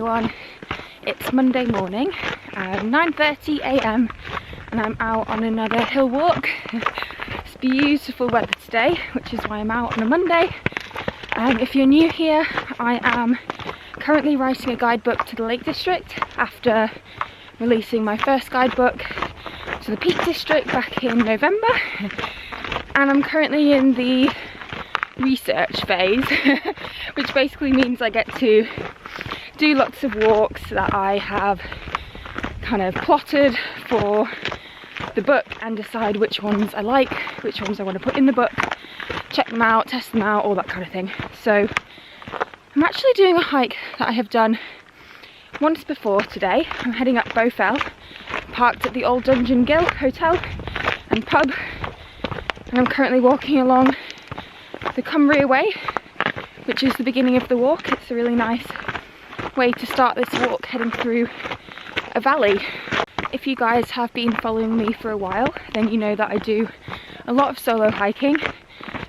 everyone. It's Monday morning, 9:30 AM, and I'm out on another hill walk. It's beautiful weather today, which is why I'm out on a Monday. If you're new here, I am currently writing a guidebook to the Lake District after releasing my first guidebook to the Peak District back in November, and I'm currently in the research phase, which basically means I get to do lots of walks that I have kind of plotted for the book and decide which ones I like, which ones I want to put in the book, check them out, test them out, all that kind of thing. So I'm actually doing a hike that I have done once before today. I'm heading up Bowfell, parked at the old Dungeon Gill Hotel and pub, and I'm currently walking along the Cumbria Way, which is the beginning of the walk. It's a really nice way to start this walk, heading through a valley. If you guys have been following me for a while, then you know that I do a lot of solo hiking.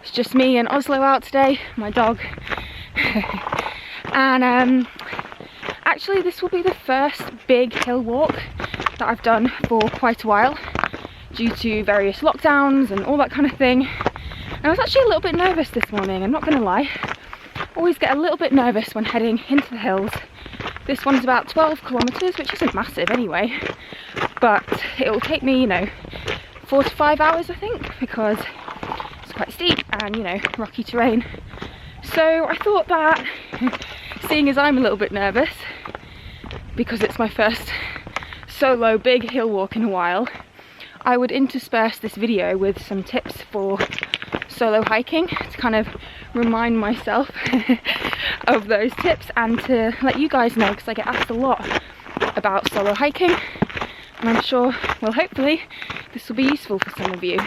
It's just me and Oslo out today, my dog. And actually this will be the first big hill walk that I've done for quite a while, due to various lockdowns and all that kind of thing. And I was actually a little bit nervous this morning, I'm not gonna lie. Always get a little bit nervous when heading into the hills. This one's about 12 kilometers, which isn't massive anyway, but it will take me, 4 to 5 hours I think, because it's quite steep and, rocky terrain. So I thought that, seeing as I'm a little bit nervous, because it's my first solo big hill walk in a while, I would intersperse this video with some tips for solo hiking to kind of remind myself of those tips, and to let you guys know, because I get asked a lot about solo hiking, and I'm sure, well, hopefully this will be useful for some of you.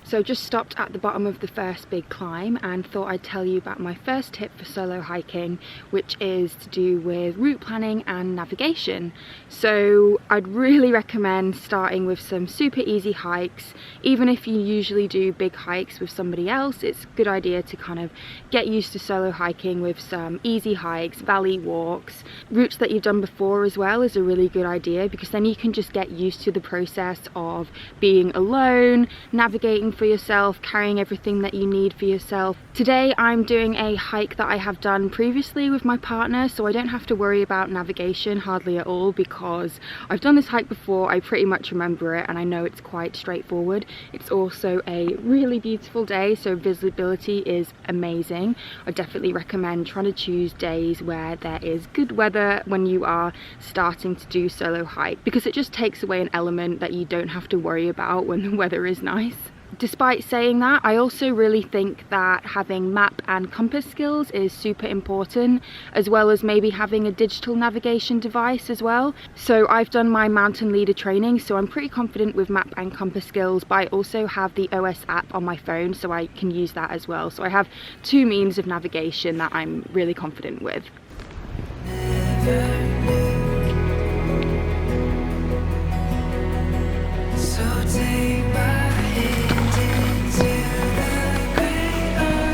So just stopped at the bottom of the first big climb and thought I'd tell you about my first tip for solo hiking, which is to do with route planning and navigation. So I'd really recommend starting with some super easy hikes. Even if you usually do big hikes with somebody else, it's a good idea to kind of get used to solo hiking with some easy hikes, valley walks. Routes that you've done before as well is a really good idea, because then you can just get used to the process of being alone, navigating for yourself, carrying everything that you need for yourself. Today I'm doing a hike that I have done previously with my partner, so I don't have to worry about navigation hardly at all, because I've done this hike before, I pretty much remember it, and I know it's quite straightforward. It's also a really beautiful day, so visibility is amazing. I definitely recommend trying to choose days where there is good weather when you are starting to do solo hike, because it just takes away an element that you don't have to worry about when the weather is nice. Despite saying that, I also really think that having map and compass skills is super important, as well as maybe having a digital navigation device as well. So I've done my mountain leader training, so I'm pretty confident with map and compass skills, but I also have the OS app on my phone, so I can use that as well. So I have two means of navigation that I'm really confident with.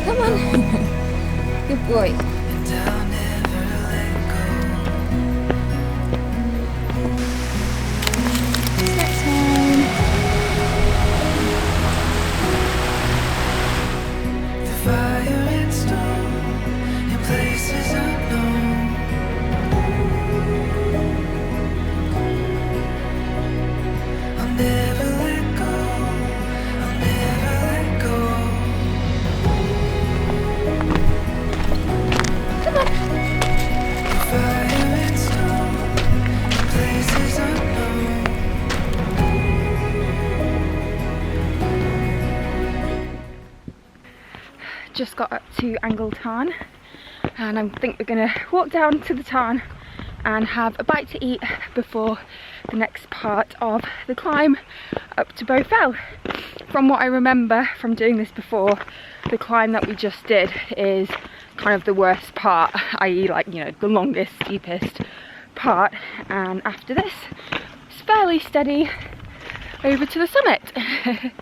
Come on. Good boy. Next time. The fire and stone in places unknown. I'll never let go. I'll never let go. just got up to Angle Tarn, and I think we're gonna walk down to the tarn and have a bite to eat before the next part of the climb up to Bowfell. From what I remember from doing this before, the climb that we just did is kind of the worst part, i.e. like, you know, the longest, steepest part, and after this it's fairly steady over to the summit.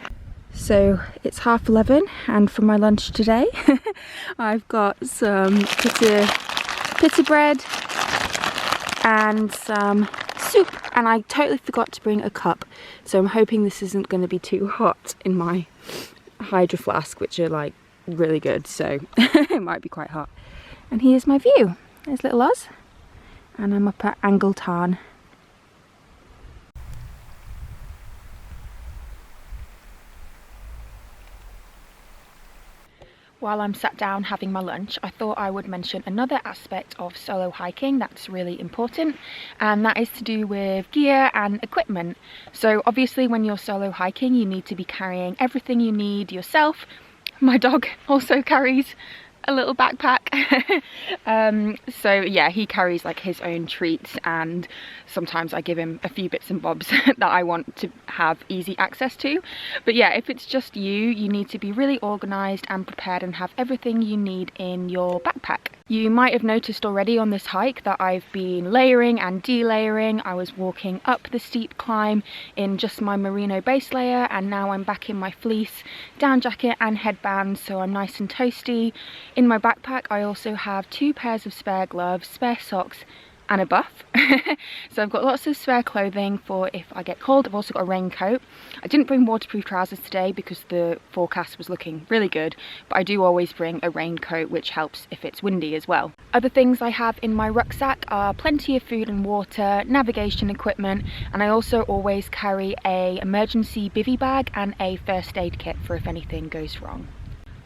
So it's 11:30, and for my lunch today I've got some pita bread and some soup, and I totally forgot to bring a cup, so I'm hoping this isn't going to be too hot in my hydro flask, which are like really good, so it might be quite hot. And here's my view. There's little Oz, and I'm up at Angle Tarn. While I'm sat down having my lunch, I thought I would mention another aspect of solo hiking that's really important, and that is to do with gear and equipment. So obviously when you're solo hiking, you need to be carrying everything you need yourself. My dog also carries a little backpack. So yeah, he carries like his own treats, and sometimes I give him a few bits and bobs that I want to have easy access to. But yeah, if it's just you need to be really organized and prepared and have everything you need in your backpack. You might have noticed already on this hike that I've been layering and delayering. I was walking up the steep climb in just my merino base layer, and now I'm back in my fleece, down jacket and headband, so I'm nice and toasty. In my backpack I also have 2 pairs of spare gloves, spare socks and a buff. So I've got lots of spare clothing for if I get cold. I've also got a raincoat. I didn't bring waterproof trousers today because the forecast was looking really good, but I do always bring a raincoat, which helps if it's windy as well. Other things I have in my rucksack are plenty of food and water, navigation equipment, and I also always carry a emergency bivy bag and a first aid kit for if anything goes wrong.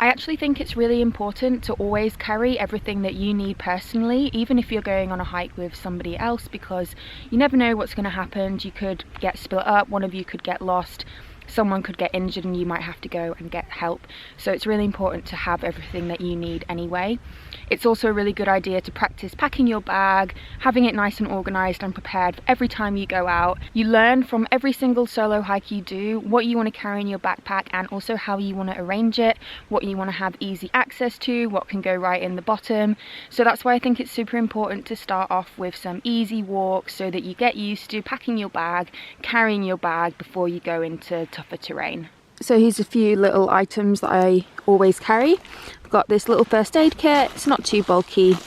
I actually think it's really important to always carry everything that you need personally, even if you're going on a hike with somebody else, because you never know what's going to happen. You could get split up, one of you could get lost, someone could get injured and you might have to go and get help. So it's really important to have everything that you need anyway. It's also a really good idea to practice packing your bag, having it nice and organized and prepared for every time you go out. You learn from every single solo hike you do what you want to carry in your backpack, and also how you want to arrange it, what you want to have easy access to, what can go right in the bottom. So that's why I think it's super important to start off with some easy walks so that you get used to packing your bag, carrying your bag before you go into tougher terrain. So here's a few little items that I always carry. I've got this little first aid kit, it's not too bulky.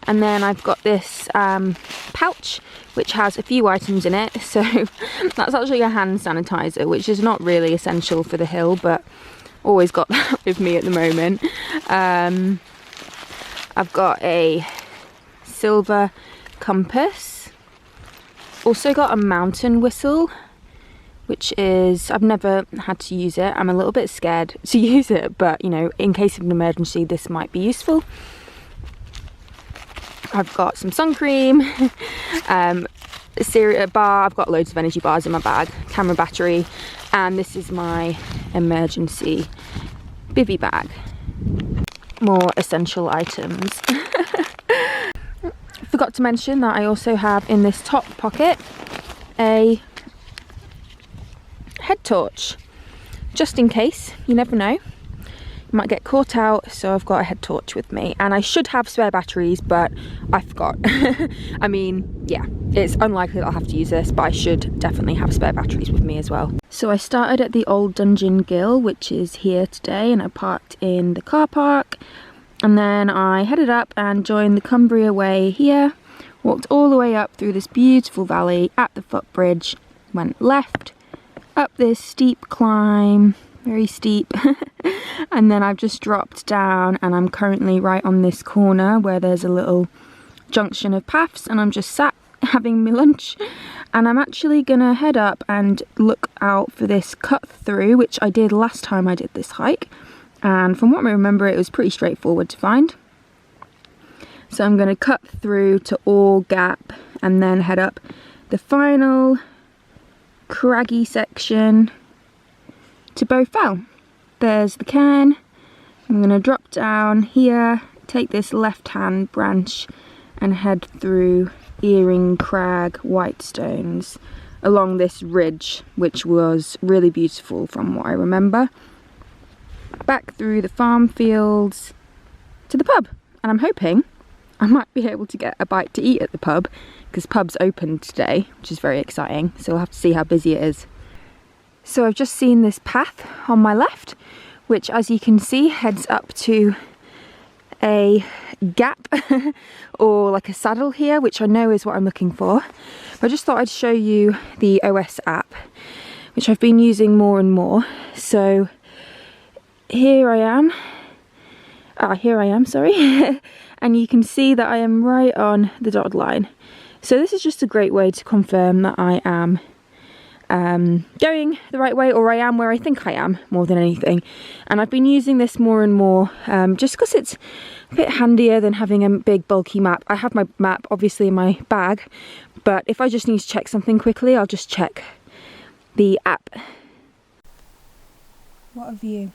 And then I've got this pouch which has a few items in it. So that's actually a hand sanitizer, which is not really essential for the hill, but always got that with me at the moment. I've got a silver compass. Also got a mountain whistle, which is, I've never had to use it. I'm a little bit scared to use it, but you know, in case of an emergency, this might be useful. I've got some sun cream, a cereal bar. I've got loads of energy bars in my bag, camera battery, and this is my emergency bivy bag. More essential items. Forgot to mention that I also have in this top pocket a head torch, just in case. You never know, you might get caught out, so I've got a head torch with me, and I should have spare batteries, but I forgot. I mean, yeah, it's unlikely that I'll have to use this, but I should definitely have spare batteries with me as well. So I started at the old Dungeon Gill, which is here today, and I parked in the car park, and then I headed up and joined the Cumbria Way here, walked all the way up through this beautiful valley at the footbridge, went left up this steep climb, very steep, and then I've just dropped down, and I'm currently right on this corner where there's a little junction of paths, and I'm just sat having my lunch, and I'm actually gonna head up and look out for this cut through, which I did last time I did this hike, and from what I remember it was pretty straightforward to find. So I'm gonna cut through to All Gap and then head up the final craggy section to Bowfell. There's the cairn, I'm going to drop down here, take this left-hand branch and head through Earring Crag Whitestones along this ridge, which was really beautiful from what I remember, back through the farm fields to the pub. And I'm hoping I might be able to get a bite to eat at the pub, because pub's open today, which is very exciting, so we'll have to see how busy it is. So I've just seen this path on my left, which as you can see heads up to a gap or like a saddle here, which I know is what I'm looking for. But I just thought I'd show you the OS app, which I've been using more and more. So here I am, sorry. And you can see that I am right on the dotted line. So this is just a great way to confirm that I am going the right way, or I am where I think I am, more than anything. And I've been using this more and more just because it's a bit handier than having a big bulky map. I have my map obviously in my bag, but if I just need to check something quickly, I'll just check the app. What a view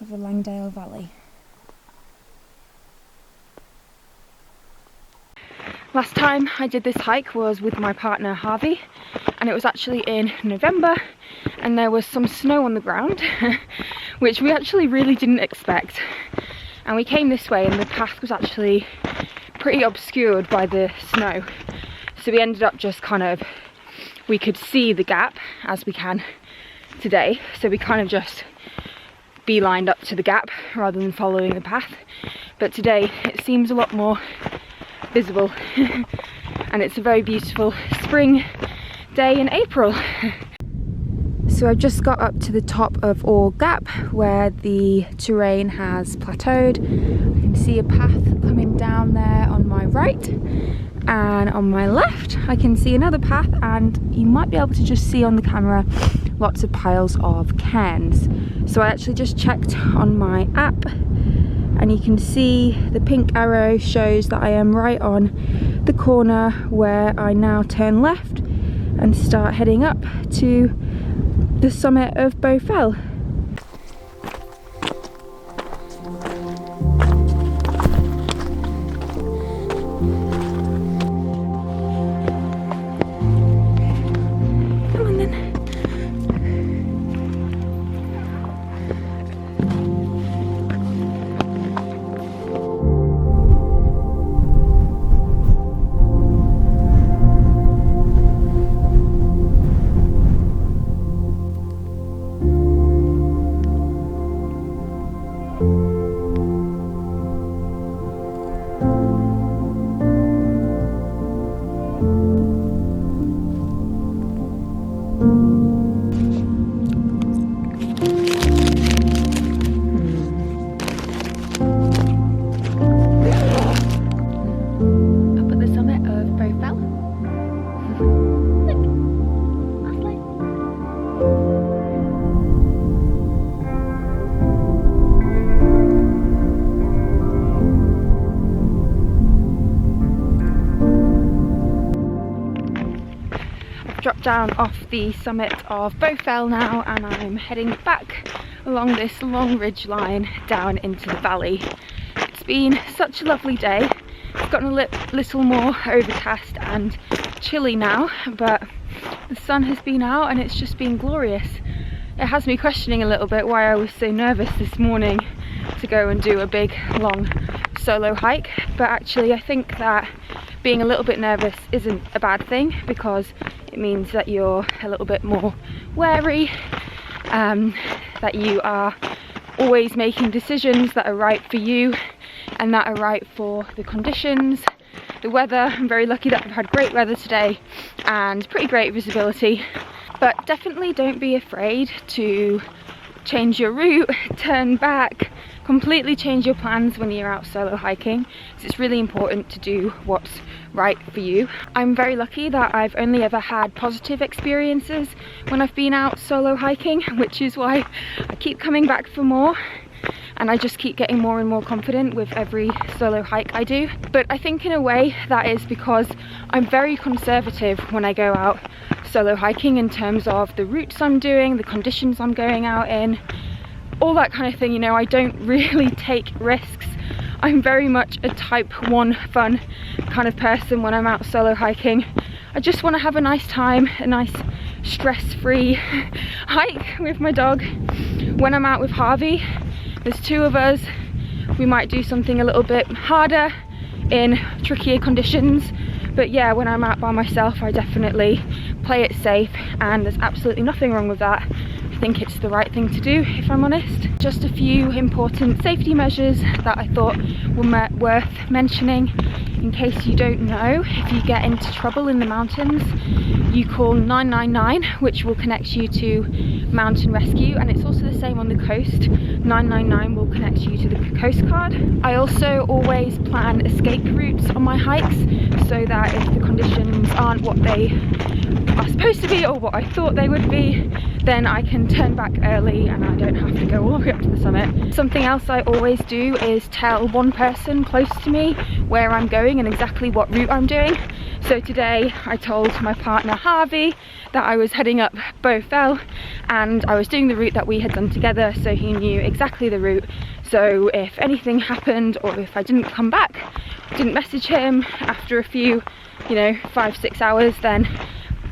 of the Langdale Valley. Last time I did this hike was with my partner Harvey, and it was actually in November, and there was some snow on the ground which we actually really didn't expect. And we came this way and the path was actually pretty obscured by the snow, so we ended up just we could see the gap as we can today, so we kind of just beelined up to the gap rather than following the path. But today it seems a lot more visible and it's a very beautiful spring day in April. So I've just got up to the top of Orr Gap where the terrain has plateaued. I can see a path coming down there on my right, and on my left I can see another path, and you might be able to just see on the camera lots of piles of cairns. So I actually just checked on my app, and you can see the pink arrow shows that I am right on the corner where I now turn left and start heading up to the summit of Bowfell. Come on then. Dropped down off the summit of Bowfell now, and I'm heading back along this long ridge line down into the valley. It's been such a lovely day. It's gotten a little more overcast and chilly now, but the sun has been out and it's just been glorious. It has me questioning a little bit why I was so nervous this morning to go and do a big long solo hike, but actually I think that being a little bit nervous isn't a bad thing, because it means that you're a little bit more wary, that you are always making decisions that are right for you and that are right for the conditions, the weather. I'm very lucky that I've had great weather today and pretty great visibility, but definitely don't be afraid to change your route, turn back, completely change your plans when you're out solo hiking, because it's really important to do what's right for you. I'm very lucky that I've only ever had positive experiences when I've been out solo hiking, which is why I keep coming back for more, and I just keep getting more and more confident with every solo hike I do. But I think in a way that is because I'm very conservative when I go out solo hiking in terms of the routes I'm doing, the conditions I'm going out in. all that kind of thing, you know. I don't really take risks. I'm very much a type 1 fun kind of person when I'm out solo hiking. I just want to have a nice time, a nice stress-free hike with my dog. When I'm out with Harvey, there's 2 of us, we might do something a little bit harder in trickier conditions, but yeah, when I'm out by myself I definitely play it safe, and there's absolutely nothing wrong with that. I think it's the right thing to do, if I'm honest. Just a few important safety measures that I thought were worth mentioning. In case you don't know, if you get into trouble in the mountains, you call 999, which will connect you to mountain rescue, and it's also the same on the coast. 999 will connect you to the Coast Guard. I also always plan escape routes on my hikes, so that if the conditions aren't what they are supposed to be or what I thought they would be, then I can turn back early and I don't have to go all the way up to the summit. Something else I always do is tell one person close to me where I'm going and exactly what route I'm doing. So today I told my partner Harvey that I was heading up Bowfell and I was doing the route that we had done together, so he knew exactly the route. So if anything happened, or if I didn't come back, didn't message him after a few, you know, 5-6 hours, then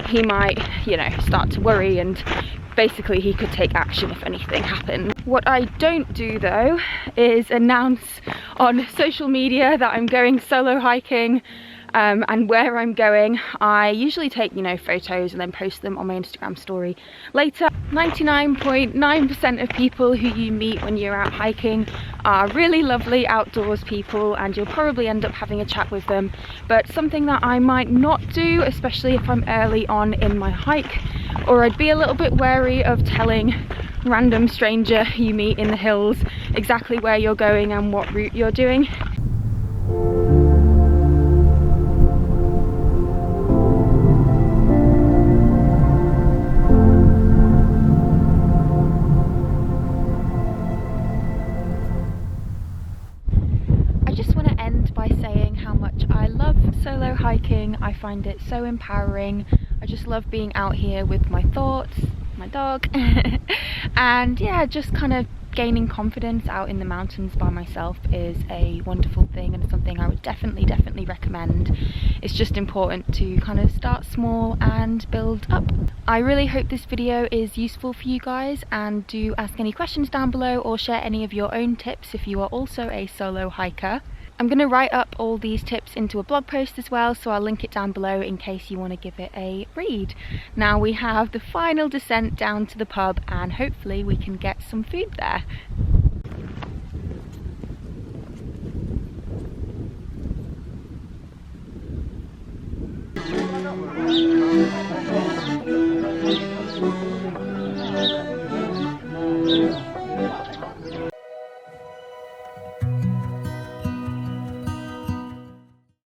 he might, you know, start to worry, and basically he could take action if anything happened. What I don't do though is announce on social media that I'm going solo hiking and where I'm going. I usually take, you know, photos and then post them on my Instagram story later. 99.9% of people who you meet when you're out hiking are really lovely outdoors people, and you'll probably end up having a chat with them. But something that I might not do, especially if I'm early on in my hike, or I'd be a little bit wary of telling random stranger you meet in the hills exactly where you're going and what route you're doing. Solo hiking, I find it so empowering. I just love being out here with my thoughts, my dog, and yeah, just kind of gaining confidence out in the mountains by myself is a wonderful thing, and something I would definitely recommend. It's just important to kind of start small and build up. I really hope this video is useful for you guys, and do ask any questions down below or share any of your own tips if you are also a solo hiker. I'm going to write up all these tips into a blog post as well, so I'll link it down below in case you want to give it a read. Now we have the final descent down to the pub, and hopefully we can get some food there.